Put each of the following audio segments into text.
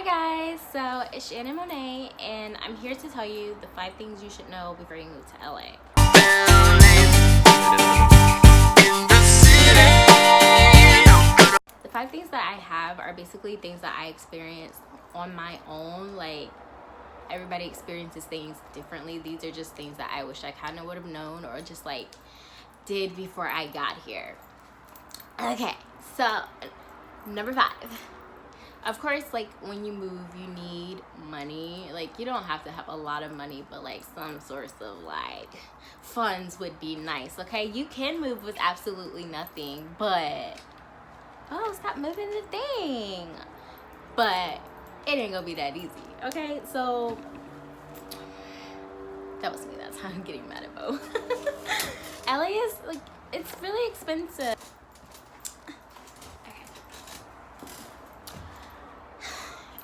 Hi guys, so it's Shannon Monet and I'm here to tell you the 5 things you should know before you move to LA. The 5 things that I have are basically things that I experienced on my own. Like, everybody experiences things differently. These are just things that I wish I kind of would have known or just like did before I got here. Okay, so number 5. Of course, like, when you move, you need money. Like, you don't have to have a lot of money, but like some sorts of like funds would be nice. Okay, you can move with absolutely nothing, but stop moving the thing. But it ain't gonna be that easy. Okay, so that was me that time. I'm getting mad at Bo. LA is like, it's really expensive.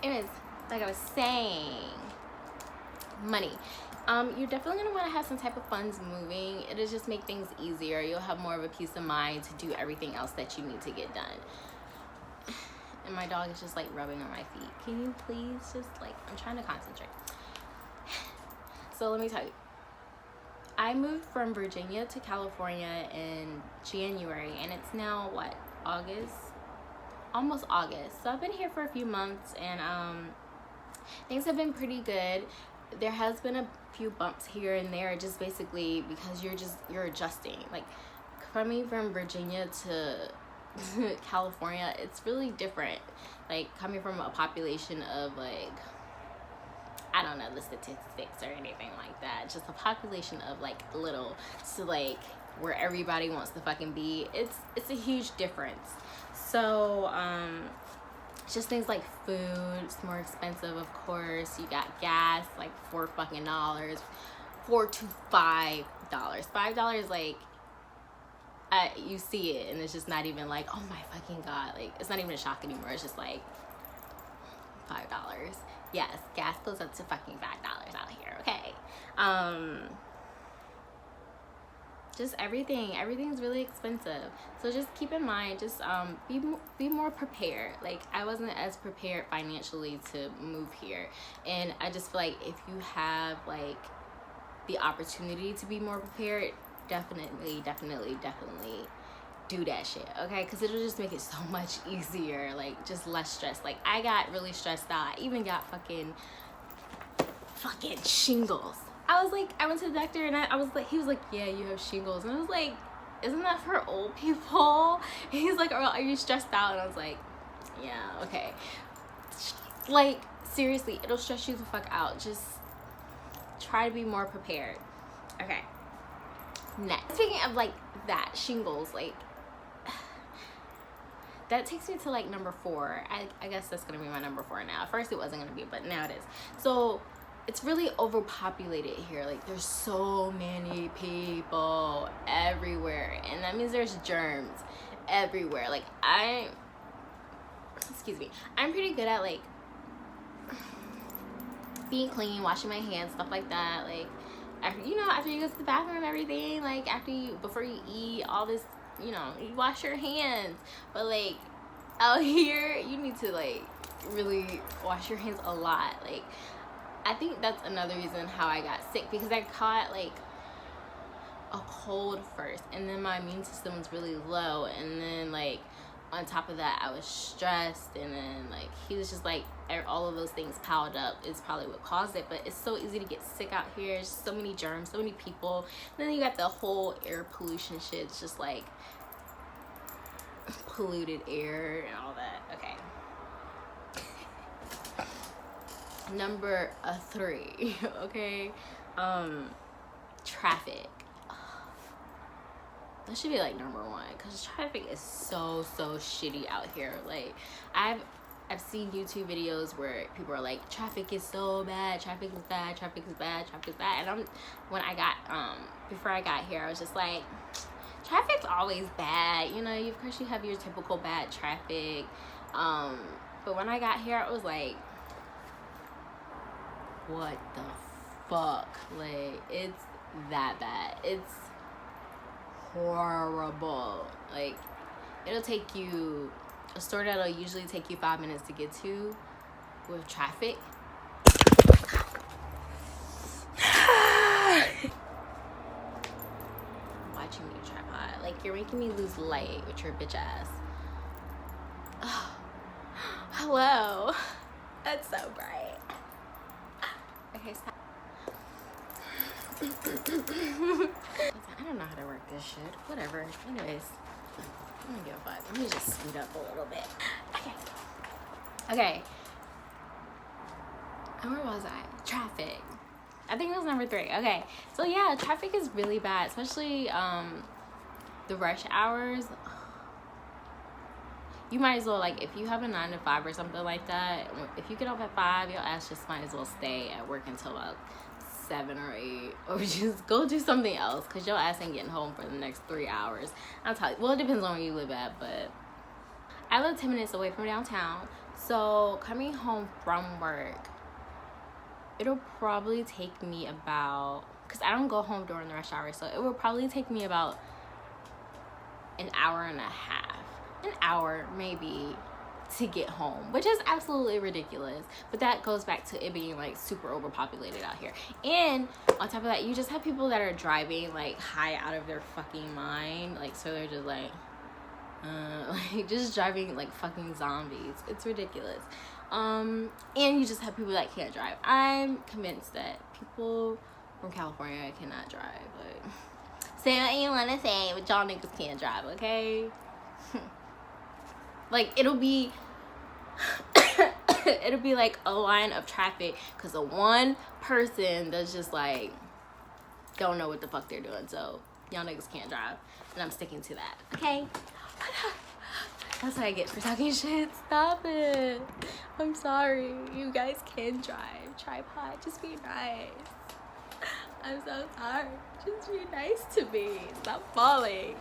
Anyways, like I was saying, money. You're definitely gonna want to have some type of funds moving. It'll just make things easier. You'll have more of a peace of mind to do everything else that you need to get done. And my dog is just like rubbing on my feet. Can you please just like, I'm trying to concentrate. So let me tell you, I moved from Virginia to California in January, and it's now what, August? Almost August. So I've been here for a few months, and things have been pretty good. There has been a few bumps here and there, just basically because you're adjusting. Like, coming from Virginia to California, it's really different. Like, coming from a population of like, I don't know the statistics or anything like that, just a population of like little to like where everybody wants to fucking be. It's a huge difference. So just things like food, it's more expensive, of course. You got gas, like $4 to $5. $5, like, you see it and it's just not even like, oh my fucking god, like, it's not even a shock anymore. It's just like $5. Yes, gas goes up to fucking $5 out here. Okay. Just everything's really expensive, so just keep in mind, just be more prepared. Like, I wasn't as prepared financially to move here, and I just feel like if you have like the opportunity to be more prepared, definitely do that shit, okay? Because it'll just make it so much easier, like just less stress. Like, I got really stressed out. I even got fucking shingles. I went to the doctor and I was like, he was like, yeah, you have shingles. And I was like, isn't that for old people? And he's like, are you stressed out? And I was like, yeah, okay. Like, seriously, it'll stress you the fuck out. Just try to be more prepared. Okay. Next, speaking of like that, shingles, like, that takes me to like number 4. I guess that's gonna be my number 4 now. At first it wasn't gonna be, but now it is. So it's really overpopulated here. Like, there's so many people everywhere, and that means there's germs everywhere. Like, I'm pretty good at like being clean, washing my hands, stuff like that. Like, after you go to the bathroom and everything, like before you eat, all this, you wash your hands. But like, out here, you need to like really wash your hands a lot. Like, I think that's another reason how I got sick, because I caught like a cold first, and then my immune system was really low, and then like on top of that I was stressed, and then like he was just like, all of those things piled up is probably what caused it. But it's so easy to get sick out here. There's so many germs, so many people, and then you got the whole air pollution shit. It's just like polluted air and all that. Okay. Number 3, okay, traffic. That should be like number 1, because traffic is so shitty out here. Like, I've seen YouTube videos where people are like, traffic is so bad, traffic is bad. And before I got here, I was just like, traffic's always bad, of course you have your typical bad traffic, but when I got here, I was like, what the fuck? Like, it's that bad. It's horrible. Like, it'll take you a store that'll usually take you 5 minutes to get to with traffic. Watching you, tripod. Like, you're making me lose light with your bitch ass. Oh, hello. That's so bright. Okay, stop. I don't know how to work this shit. Whatever. Anyways, I don't give a fuck. Let me just scoot up a little bit. Okay. And where was I? Traffic. I think it was number 3. Okay. So yeah, traffic is really bad, especially the rush hours. You might as well, like, if you have a 9 to 5 or something like that, if you get off at 5, your ass just might as well stay at work until about 7 or 8, or just go do something else, because your ass ain't getting home for the next 3 hours. I'll tell you. Well, it depends on where you live at, but I live 10 minutes away from downtown, so coming home from work, it'll probably take me about, because I don't go home during the rush hour, so it will probably take me about an hour and a half, an hour maybe, to get home, which is absolutely ridiculous. But that goes back to it being like super overpopulated out here. And on top of that, you just have people that are driving like high out of their fucking mind, like, so they're just like just driving like fucking zombies. It's ridiculous. And you just have people that can't drive. I'm convinced that people from California cannot drive. Like, say what you want to say, but y'all niggas can't drive, okay? Like, it'll be like a line of traffic because of one person that's just like don't know what the fuck they're doing. So y'all niggas can't drive, and I'm sticking to that, okay? That's what I get for talking shit. Stop it. I'm sorry. You guys can drive. Tripod, just be nice. I'm so sorry. Just be nice to me. Stop falling.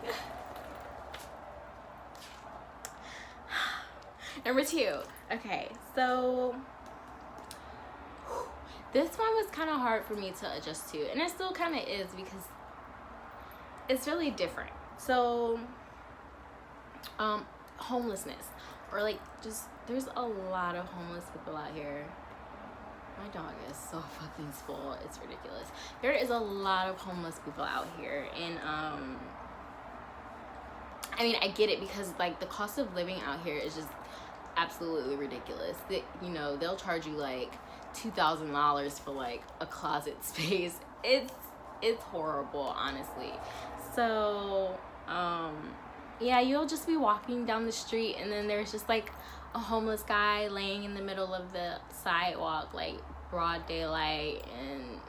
Number 2. Okay, so this one was kind of hard for me to adjust to, and it still kind of is because it's really different. So, homelessness, or like, just, there's a lot of homeless people out here. My dog is so fucking spoiled. It's ridiculous. There is a lot of homeless people out here, and I mean, I get it because like the cost of living out here is just absolutely ridiculous. That, you know, they'll charge you like $2,000 for like a closet space. It's horrible, honestly. So yeah, you'll just be walking down the street, and then there's just like a homeless guy laying in the middle of the sidewalk, like broad daylight. And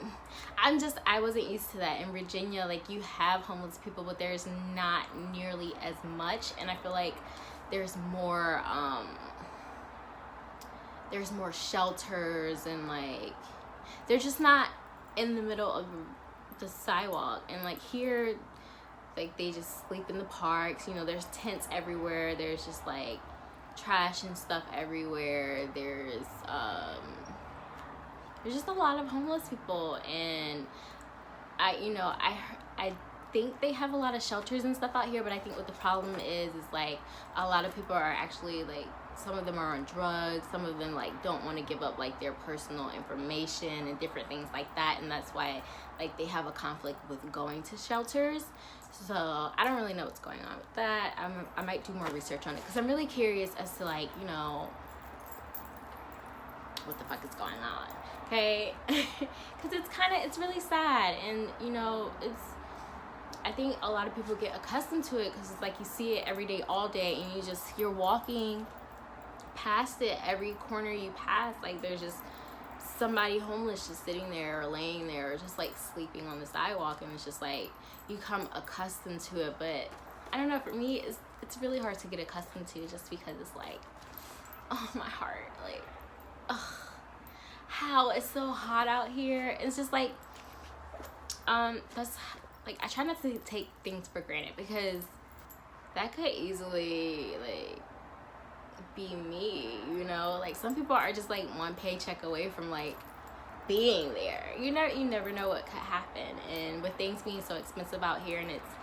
I wasn't used to that. In Virginia, like, you have homeless people, but there's not nearly as much, and I feel like there's more shelters, and like they're just not in the middle of the sidewalk. And like here, like, they just sleep in the parks. You know, there's tents everywhere. There's just like trash and stuff everywhere. There's just a lot of homeless people, and I think they have a lot of shelters and stuff out here, but I think what the problem is like a lot of people are actually like, some of them are on drugs, some of them like don't want to give up like their personal information and different things like that, and that's why like they have a conflict with going to shelters. So I don't really know what's going on with that. I might do more research on it because I'm really curious as to like, you know, what the fuck is going on, okay? Because it's really sad, and you know, I think a lot of people get accustomed to it because it's like you see it every day, all day, and you're walking past it every corner you pass. Like, there's just somebody homeless just sitting there or laying there or just like sleeping on the sidewalk, and it's just like you come accustomed to it. But I don't know, for me it's really hard to get accustomed to, just because it's like, oh, my heart, like, ugh, how it's so hot out here. It's just like that's like, I try not to take things for granted, because that could easily like be me, you know? Like, some people are just like one paycheck away from like being there. You never know what could happen. And with things being so expensive out here, and it's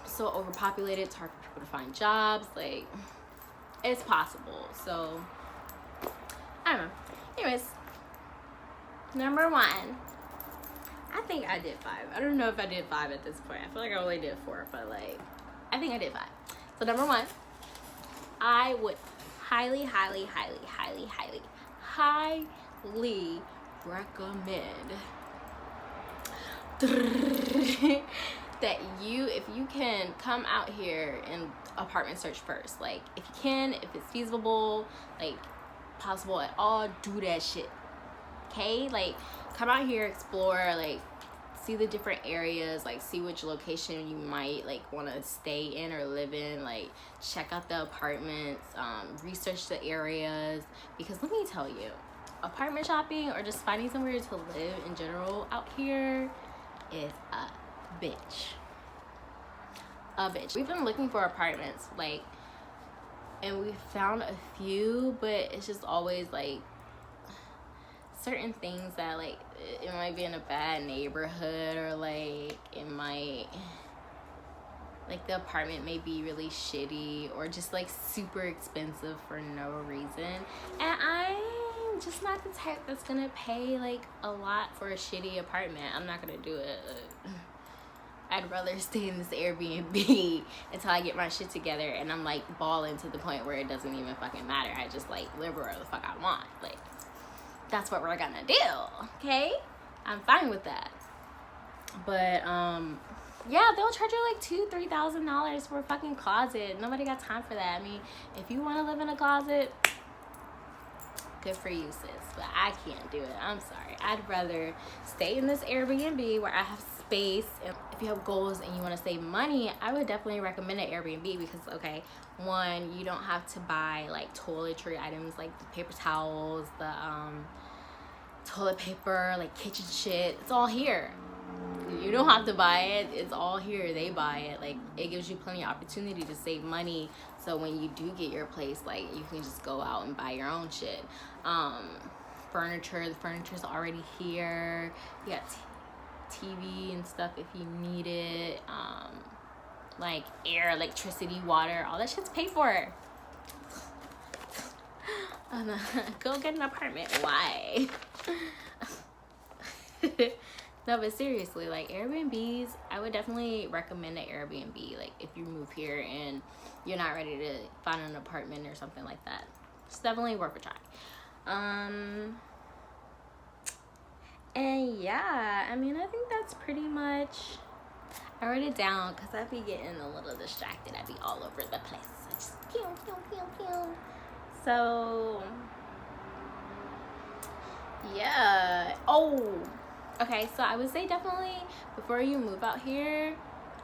so overpopulated, it's hard for people to find jobs. Like, it's possible. So I don't know. Anyways, number 1. I think I did 5. I don't know if I did 5 at this point. I feel like I only did 4, but like, I think I did 5. So number 1, I would highly recommend that if you can come out here and apartment search first. Like, if you can, if it's feasible, like possible at all, do that shit. Okay, like come out here, explore, like see the different areas, like see which location you might like want to stay in or live in, like check out the apartments, research the areas, because let me tell you, apartment shopping or just finding somewhere to live in general out here is a bitch. We've been looking for apartments, like, and we found a few, but it's just always like certain things that like it might be in a bad neighborhood, or like it might, like the apartment may be really shitty or just like super expensive for no reason, and I'm just not the type that's gonna pay like a lot for a shitty apartment. I'm not gonna do it. I'd rather stay in this Airbnb until I get my shit together and I'm like balling to the point where it doesn't even fucking matter. I just like live where the fuck I want. Like, that's what we're gonna do, okay? I'm fine with that. But yeah, they'll charge you like $2,000-$3,000 for a fucking closet. Nobody got time for that. I mean, if you want to live in a closet, good for you, sis, but I can't do it. I'm sorry. I'd rather stay in this Airbnb where I have space. And if you have goals and you want to save money, I would definitely recommend an Airbnb because, okay, one, you don't have to buy like toiletry items like the paper towels, the toilet paper, like kitchen shit. It's all here. You don't have to buy it. It's all here. They buy it. Like, it gives you plenty of opportunity to save money, so when you do get your place, like, you can just go out and buy your own shit. The furniture's already here. You got TV and stuff if you need it. Like air, electricity, water, all that shit's paid for. Go get an apartment. Why? No, but seriously, like Airbnbs, I would definitely recommend an Airbnb. Like, if you move here and you're not ready to find an apartment or something like that, it's definitely worth a try. And yeah, I mean, I think that's pretty much. I wrote it down because I'd be getting a little distracted. I'd be all over the place. I just pew, pew, pew, pew. So yeah. Oh, okay. So I would say definitely before you move out here,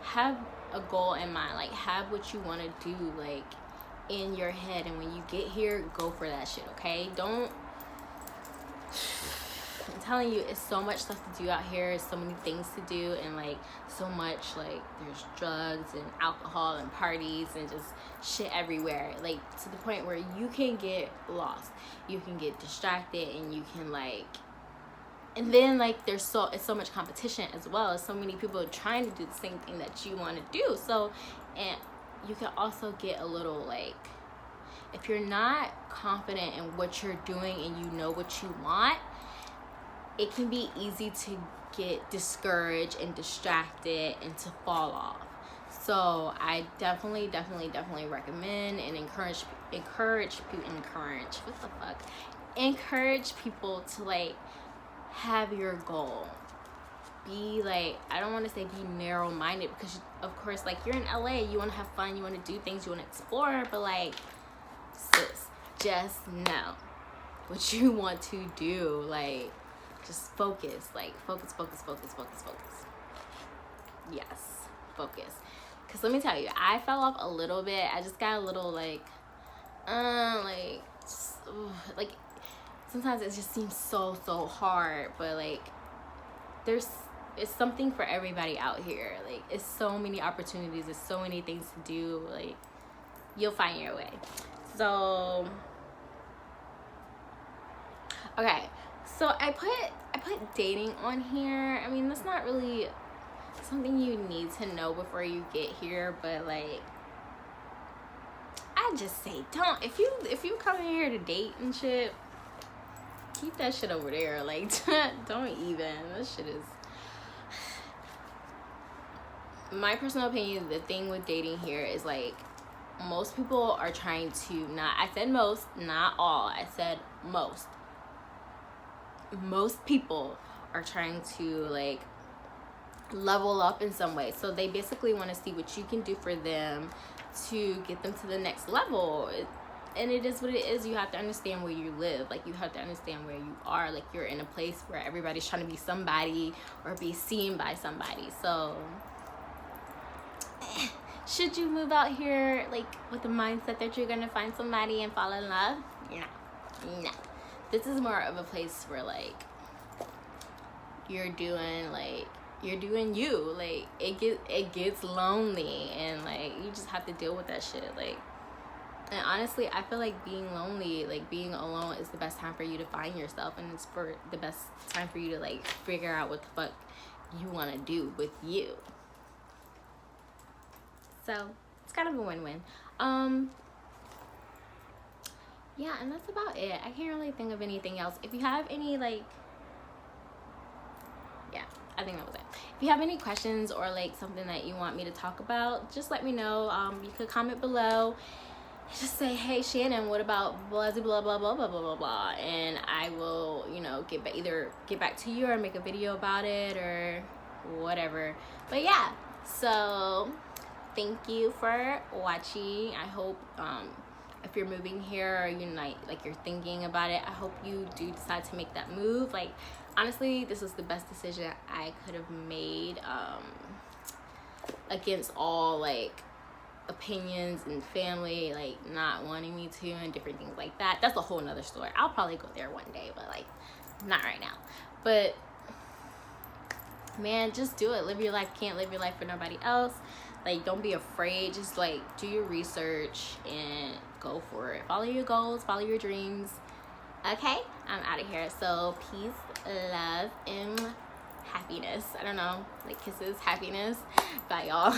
have a goal in mind. Like, have what you want to do, like, in your head, and when you get here, go for that shit. Okay, don't. I'm telling you, it's so much stuff to do out here. It's so many things to do, and like so much, like there's drugs and alcohol and parties and just shit everywhere, like to the point where you can get lost, you can get distracted, and you can like, and then like it's so much competition as well. As so many people trying to do the same thing that you want to do. So, and you can also get a little like, if you're not confident in what you're doing and you know what you want, it can be easy to get discouraged and distracted and to fall off. So I definitely recommend and encourage people to like have your goal. Be like, I don't want to say be narrow-minded, because of course, like, you're in LA, you want to have fun, you want to do things, you want to explore, but like, sis, just know what you want to do. Like, just focus. Like, focus. Yes, focus. Because let me tell you, I fell off a little bit. I just got a little like sometimes it just seems so hard, but like it's something for everybody out here. Like, it's so many opportunities, there's so many things to do. Like, you'll find your way. So okay, so I put dating on here. I mean, that's not really something you need to know before you get here, but like, I just say don't. If you come in here to date and shit, keep that shit over there. Like, don't even. That shit is... My personal opinion, the thing with dating here is, like, most people are trying to not... I said most, not all. I said most. Most people are trying to, like, level up in some way. So they basically want to see what you can do for them to get them to the next level. And it is what it is. You have to understand where you live. Like, you have to understand where you are. Like, you're in a place where everybody's trying to be somebody or be seen by somebody. So should you move out here, like, with the mindset that you're gonna find somebody and fall in love? No. This is more of a place where, like, you're doing you. Like, it gets lonely, and, like, you just have to deal with that shit. Like, and honestly, I feel like being lonely, like, being alone is the best time for you to find yourself, and it's for the best time for you to, like, figure out what the fuck you want to do with you. So it's kind of a win-win. Yeah, and that's about it. I can't really think of anything else. If you have any, like, yeah, I think that was it. If you have any questions or, like, something that you want me to talk about, just let me know. You could comment below. Just say, hey, Shannon, what about blah, blah, blah, blah, blah, blah, blah, blah, and I will, you know, either get back to you or make a video about it or whatever. But yeah, so thank you for watching. I hope, if you're moving here or you like you're thinking about it, I hope you do decide to make that move. Like, honestly, this was the best decision I could have made, against all, like, opinions and family, like, not wanting me to and different things like that. That's a whole nother story. I'll probably go there one day, but, like, not right now. But man, just do it. Live your life. Can't live your life for nobody else. Like, don't be afraid. Just, like, do your research and go for it. Follow your goals, follow your dreams. Okay, I'm out of here. So peace, love, and happiness. I don't know, like, kisses, happiness. Bye, y'all.